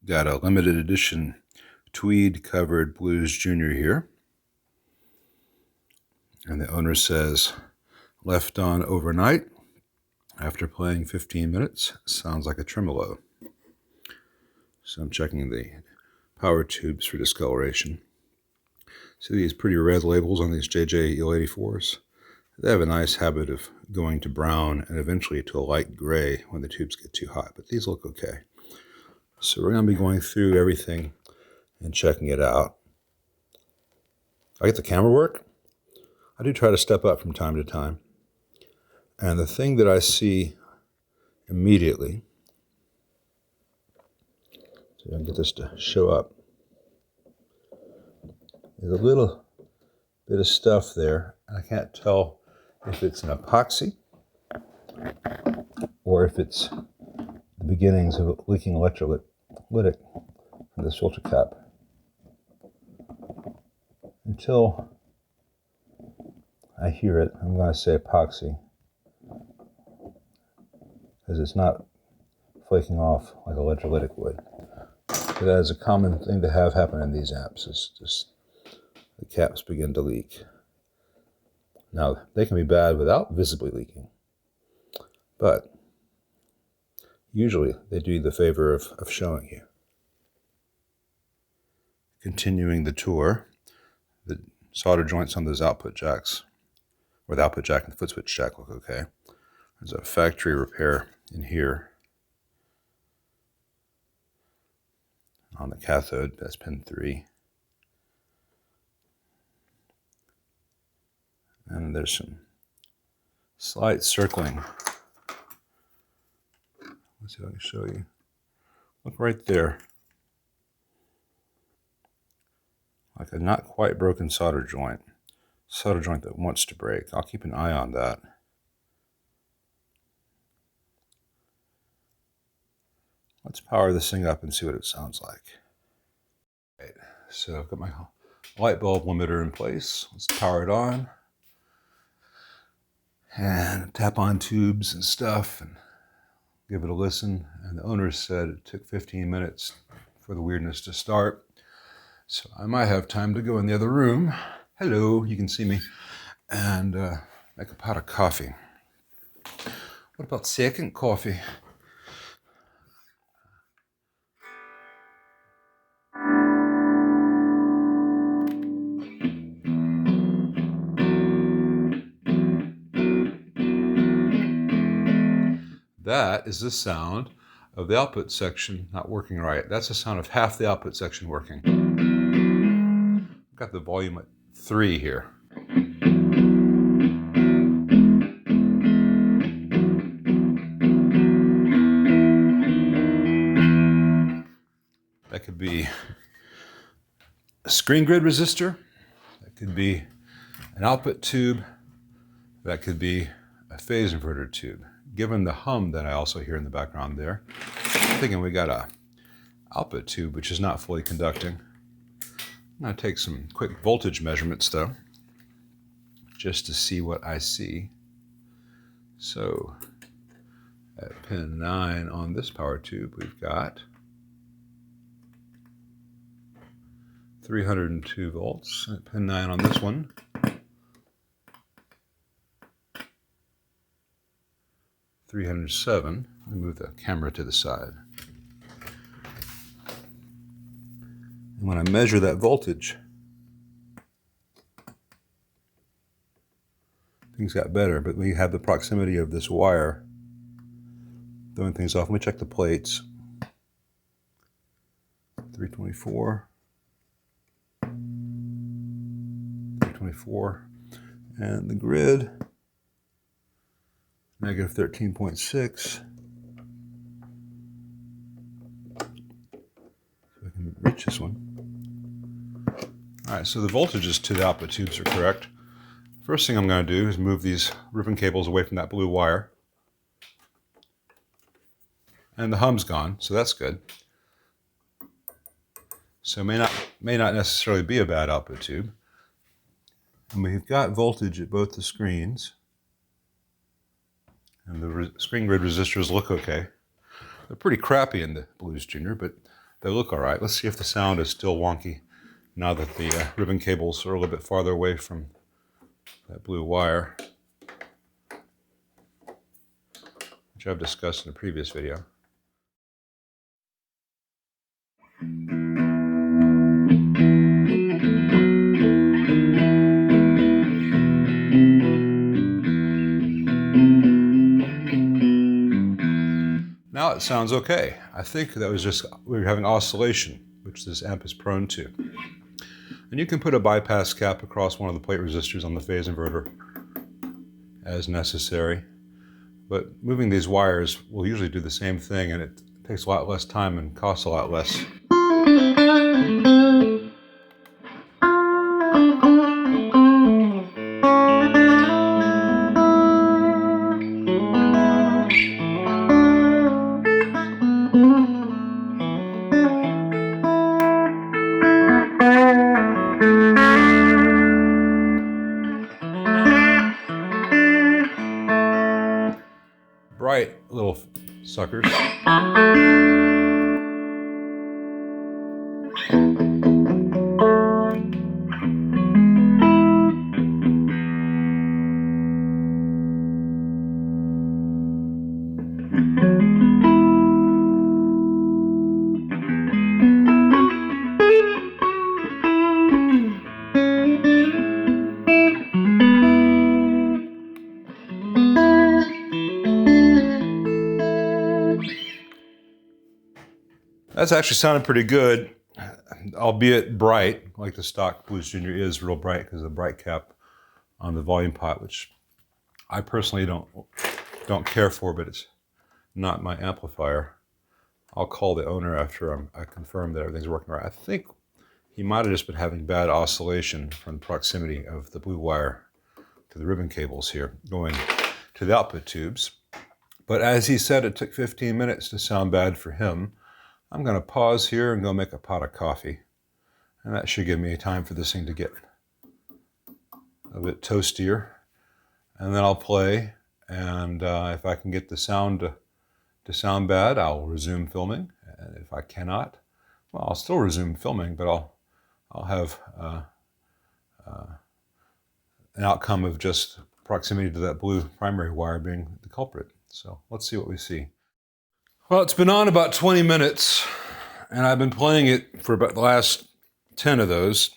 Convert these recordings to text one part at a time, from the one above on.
Got a limited edition tweed covered Blues Junior here. And the owner says, left on overnight after playing 15 minutes. Sounds like a tremolo. So I'm checking the power tubes for discoloration. See these pretty red labels on these JJ EL84s? They have a nice habit of going to brown and eventually to a light gray when the tubes get too hot, but these look okay. So we're going to be going through everything and checking it out. I get the camera work. I do try to step up from time to time. And the thing that I see immediately, so I can get this to show up, is a little bit of stuff there. I can't tell if it's an epoxy or if it's the beginnings of leaking electrolytic from this filter cap. Until I hear it, I'm going to say epoxy, because it's not flaking off like electrolytic would. But that is a common thing to have happen in these amps, is just the caps begin to leak. Now, they can be bad without visibly leaking, but usually they do you the favor of showing you. Continuing the tour, the solder joints on those output jacks, or the output jack and the foot switch jack, look okay. There's a factory repair in here on the cathode. That's pin 3. And there's some slight circling. Let's see if I can show you. Look right there. Like a not quite broken solder joint that wants to break. I'll keep an eye on that. Let's power this thing up and see what it sounds like. Right, so I've got my light bulb limiter in place. Let's power it on. And tap on tubes and stuff and give it a listen. And the owner said it took 15 minutes for the weirdness to start. So I might have time to go in the other room. Hello, you can see me. And make a pot of coffee. What about second coffee? That is the sound of the output section not working right. That's the sound of half the output section working. I've got the volume at 3 here. That could be a screen grid resistor. That could be an output tube. That could be a phase inverter tube. Given the hum that I also hear in the background there, I'm thinking we got a output tube which is not fully conducting. I'm going to take some quick voltage measurements though, just to see what I see. So at pin 9 on this power tube, we've got 302 volts. At pin 9 on this one, 307. Let me move the camera to the side. And when I measure that voltage, things got better, but we have the proximity of this wire throwing things off. Let me check the plates. 324. 324. And the grid, negative 13.6. So I can reach this one. All right, so the voltages to the output tubes are correct. First thing I'm going to do is move these ribbon cables away from that blue wire. And the hum's gone, so that's good. So may not necessarily be a bad output tube. And we've got voltage at both the screens. And the screen grid resistors look okay. They're pretty crappy in the Blues Junior, but they look all right. Let's see if the sound is still wonky now that the ribbon cables are a little bit farther away from that blue wire, which I've discussed in a previous video. Now it sounds okay. I think that was just, we were having oscillation, which this amp is prone to. And you can put a bypass cap across one of the plate resistors on the phase inverter as necessary. But moving these wires will usually do the same thing, and it takes a lot less time and costs a lot less. Bright little suckers. That's actually sounded pretty good, albeit bright, like the stock Blues Junior is real bright because of the bright cap on the volume pot, which I personally don't care for, but it's not my amplifier. I'll call the owner after I confirm that everything's working right. I think he might have just been having bad oscillation from the proximity of the blue wire to the ribbon cables here going to the output tubes. But as he said, it took 15 minutes to sound bad for him. I'm going to pause here and go make a pot of coffee. And that should give me time for this thing to get a bit toastier. And then I'll play. And if I can get the sound to sound bad, I'll resume filming. And if I cannot, well, I'll still resume filming, but I'll have an outcome of just proximity to that blue primary wire being the culprit. So let's see what we see. Well, it's been on about 20 minutes, and I've been playing it for about the last 10 of those.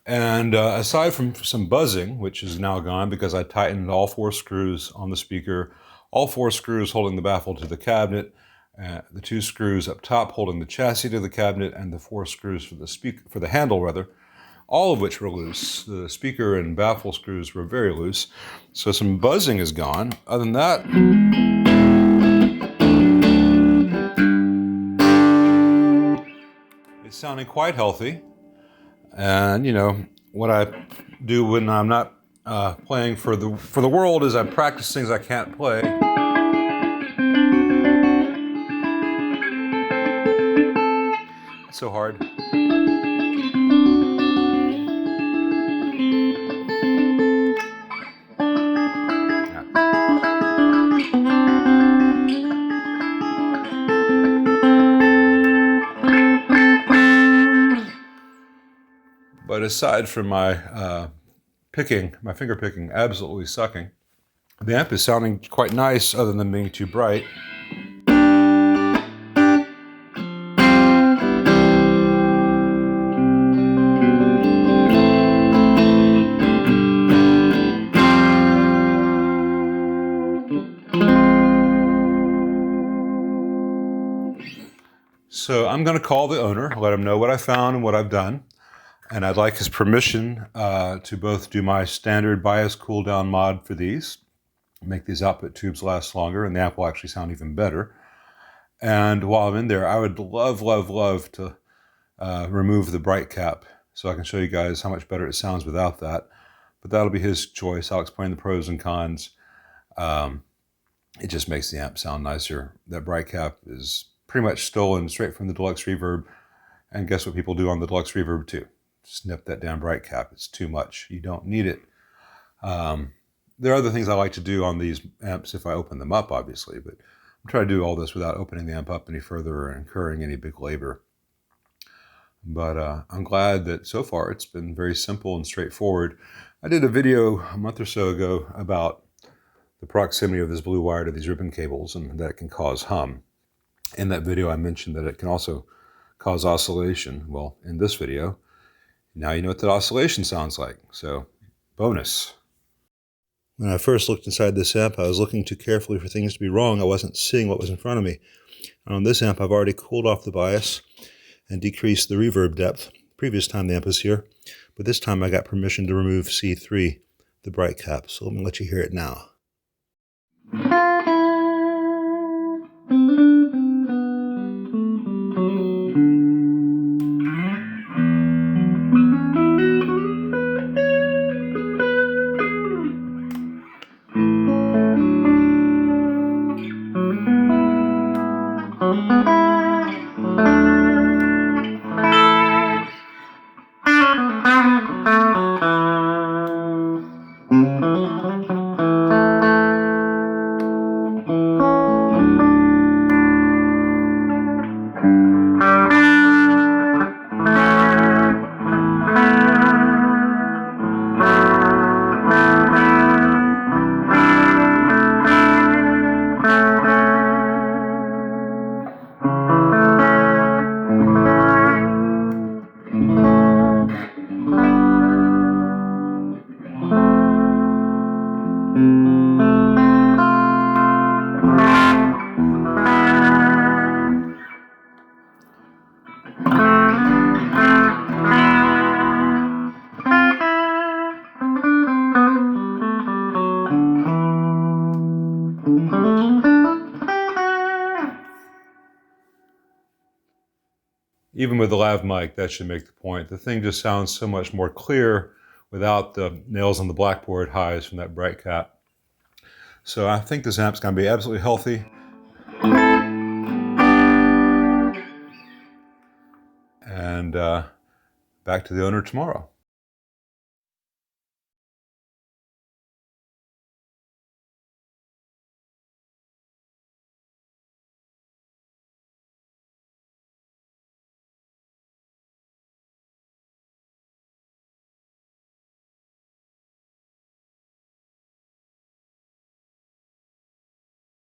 And aside from some buzzing, which is now gone because I tightened all 4 screws on the speaker, all 4 screws holding the baffle to the cabinet, the 2 screws up top holding the chassis to the cabinet, and the 4 screws for the handle rather, all of which were loose. The speaker and baffle screws were very loose. So some buzzing is gone. Other than that, it's sounding quite healthy. And you know, what I do when I'm not playing for the world is I practice things I can't play. It's so hard. But aside from my my finger picking absolutely sucking, the amp is sounding quite nice other than being too bright. So I'm going to call the owner, let him know what I found and what I've done. And I'd like his permission to both do my standard bias cool down mod for these, make these output tubes last longer, and the amp will actually sound even better. And while I'm in there, I would love, love, love to remove the bright cap so I can show you guys how much better it sounds without that. But that'll be his choice. I'll explain the pros and cons. It just makes the amp sound nicer. That bright cap is pretty much stolen straight from the Deluxe Reverb. And guess what people do on the Deluxe Reverb too? Snip that damn bright cap. It's too much. You don't need it. There are other things I like to do on these amps if I open them up, obviously, but I'm trying to do all this without opening the amp up any further or incurring any big labor. But I'm glad that so far it's been very simple and straightforward. I did a video a month or so ago about the proximity of this blue wire to these ribbon cables and that it can cause hum. In that video I mentioned that it can also cause oscillation. Well, in this video, now you know what that oscillation sounds like. So, bonus. When I first looked inside this amp, I was looking too carefully for things to be wrong. I wasn't seeing what was in front of me. And on this amp, I've already cooled off the bias and decreased the reverb depth. Previous time the amp was here, but this time I got permission to remove C3, the bright cap. So let me let you hear it now. Even with the lav mic, that should make the point. The thing just sounds so much more clear without the nails on the blackboard highs from that bright cap. So I think this amp's gonna be absolutely healthy. And back to the owner tomorrow.